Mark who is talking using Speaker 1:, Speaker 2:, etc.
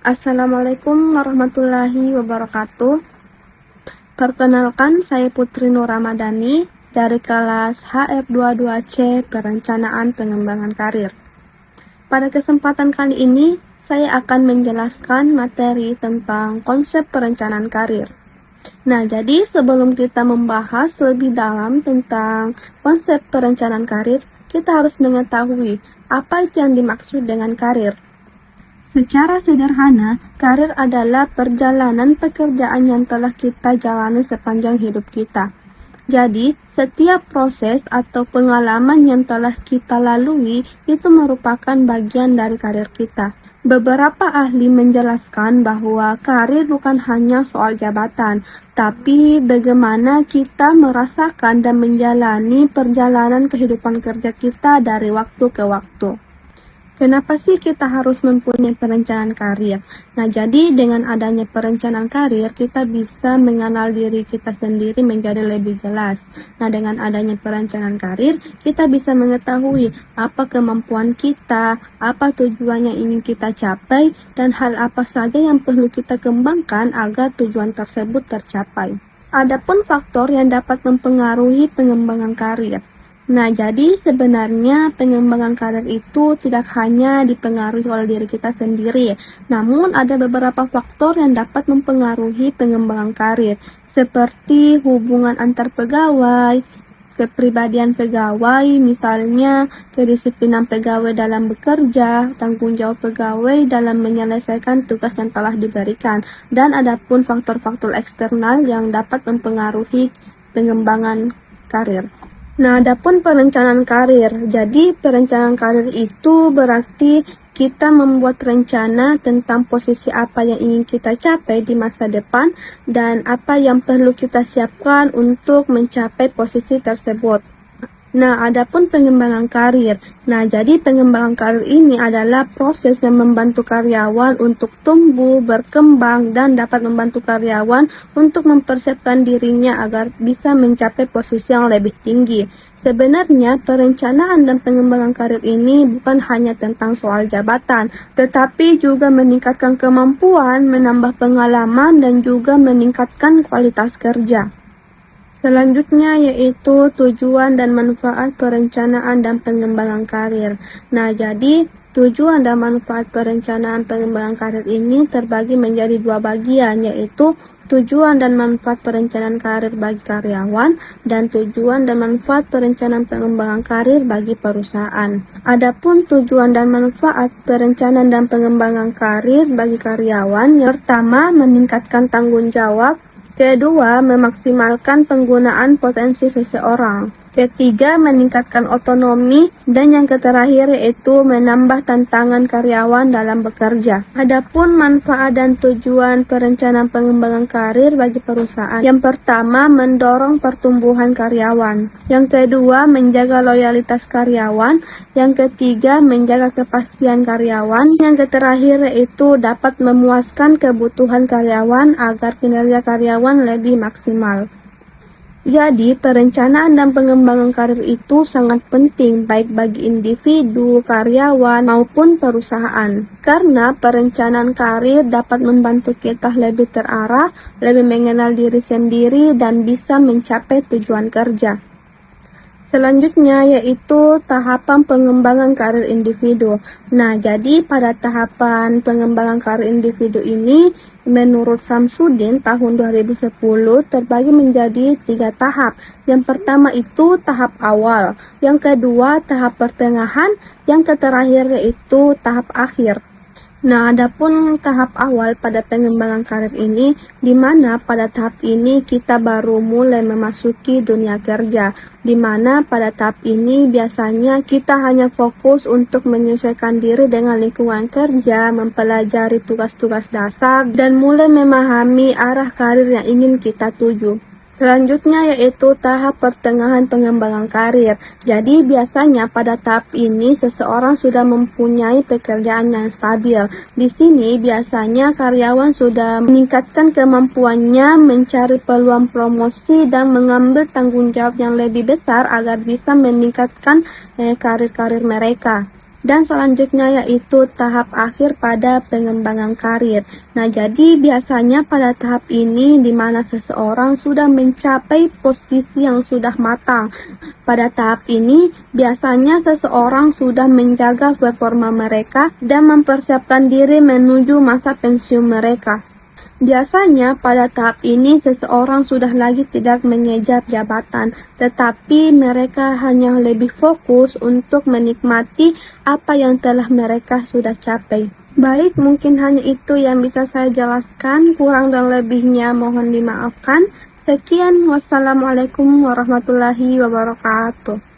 Speaker 1: Assalamualaikum warahmatullahi wabarakatuh. Perkenalkan, saya Putri Nur Ramadhani dari kelas HF22C Perencanaan Pengembangan Karir. Pada kesempatan kali ini, saya akan menjelaskan materi tentang konsep perencanaan karir. Nah, jadi sebelum kita membahas lebih dalam tentang konsep perencanaan karir, kita harus mengetahui apa itu yang dimaksud dengan karir. Secara sederhana, karir adalah perjalanan pekerjaan yang telah kita jalani sepanjang hidup kita. Jadi, setiap proses atau pengalaman yang telah kita lalui itu merupakan bagian dari karir kita. Beberapa ahli menjelaskan bahwa karir bukan hanya soal jabatan, tapi bagaimana kita merasakan dan menjalani perjalanan kehidupan kerja kita dari waktu ke waktu. Kenapa sih kita harus mempunyai perencanaan karir? Nah, jadi dengan adanya perencanaan karir, kita bisa mengenal diri kita sendiri menjadi lebih jelas. Nah, dengan adanya perencanaan karir, kita bisa mengetahui apa kemampuan kita, apa tujuan yang ingin kita capai, dan hal apa saja yang perlu kita kembangkan agar tujuan tersebut tercapai. Adapun faktor yang dapat mempengaruhi pengembangan karir. Nah, jadi sebenarnya pengembangan karir itu tidak hanya dipengaruhi oleh diri kita sendiri, namun ada beberapa faktor yang dapat mempengaruhi pengembangan karir, seperti hubungan antar pegawai, kepribadian pegawai, misalnya kedisiplinan pegawai dalam bekerja, tanggung jawab pegawai dalam menyelesaikan tugas yang telah diberikan, dan adapun faktor-faktor eksternal yang dapat mempengaruhi pengembangan karir. Nah, adapun perencanaan karir. Jadi, perencanaan karir itu berarti kita membuat rencana tentang posisi apa yang ingin kita capai di masa depan dan apa yang perlu kita siapkan untuk mencapai posisi tersebut. Nah, adapun pengembangan karir. Nah, jadi pengembangan karir ini adalah proses yang membantu karyawan untuk tumbuh, berkembang, dan dapat membantu karyawan untuk mempersiapkan dirinya agar bisa mencapai posisi yang lebih tinggi. Sebenarnya, perencanaan dan pengembangan karir ini bukan hanya tentang soal jabatan, tetapi juga meningkatkan kemampuan, menambah pengalaman, dan juga meningkatkan kualitas kerja. Selanjutnya yaitu tujuan dan manfaat perencanaan dan pengembangan karir. Nah, jadi tujuan dan manfaat perencanaan pengembangan karir ini terbagi menjadi dua bagian, yaitu tujuan dan manfaat perencanaan karir bagi karyawan dan tujuan dan manfaat perencanaan pengembangan karir bagi perusahaan. Adapun tujuan dan manfaat perencanaan dan pengembangan karir bagi karyawan, yang pertama meningkatkan tanggung jawab, kedua, memaksimalkan penggunaan potensi seseorang. Ketiga, meningkatkan otonomi. Dan yang terakhir yaitu menambah tantangan karyawan dalam bekerja. Adapun manfaat dan tujuan perencanaan pengembangan karir bagi perusahaan. Yang pertama, mendorong pertumbuhan karyawan. Yang kedua, menjaga loyalitas karyawan. Yang ketiga, menjaga kepastian karyawan. Yang terakhir yaitu dapat memuaskan kebutuhan karyawan agar kinerja karyawan lebih maksimal. Jadi, perencanaan dan pengembangan karir itu sangat penting baik bagi individu, karyawan, maupun perusahaan. Karena perencanaan karir dapat membantu kita lebih terarah, lebih mengenal diri sendiri, dan bisa mencapai tujuan kerja. Selanjutnya yaitu tahapan pengembangan karir individu. Nah, jadi pada tahapan pengembangan karir individu ini, menurut Samsudin tahun 2010 terbagi menjadi 3 tahap. Yang pertama itu tahap awal, yang kedua tahap pertengahan, yang terakhir yaitu tahap akhir. Nah, adapun tahap awal pada pengembangan karir ini, di mana pada tahap ini kita baru mulai memasuki dunia kerja, di mana pada tahap ini biasanya kita hanya fokus untuk menyesuaikan diri dengan lingkungan kerja, mempelajari tugas-tugas dasar, dan mulai memahami arah karir yang ingin kita tuju. Selanjutnya yaitu tahap pertengahan pengembangan karir. Jadi biasanya pada tahap ini seseorang sudah mempunyai pekerjaan yang stabil. Di sini biasanya karyawan sudah meningkatkan kemampuannya mencari peluang promosi dan mengambil tanggung jawab yang lebih besar agar bisa meningkatkan karir-karir mereka. Dan selanjutnya yaitu tahap akhir pada pengembangan karir. Nah, jadi biasanya pada tahap ini di mana seseorang sudah mencapai posisi yang sudah matang. Pada tahap ini, biasanya seseorang sudah menjaga performa mereka dan mempersiapkan diri menuju masa pensiun mereka. Biasanya pada tahap ini seseorang sudah lagi tidak mengejar jabatan, tetapi mereka hanya lebih fokus untuk menikmati apa yang telah mereka sudah capai. Baik, mungkin hanya itu yang bisa saya jelaskan, kurang dan lebihnya mohon dimaafkan. Sekian, wassalamualaikum warahmatullahi wabarakatuh.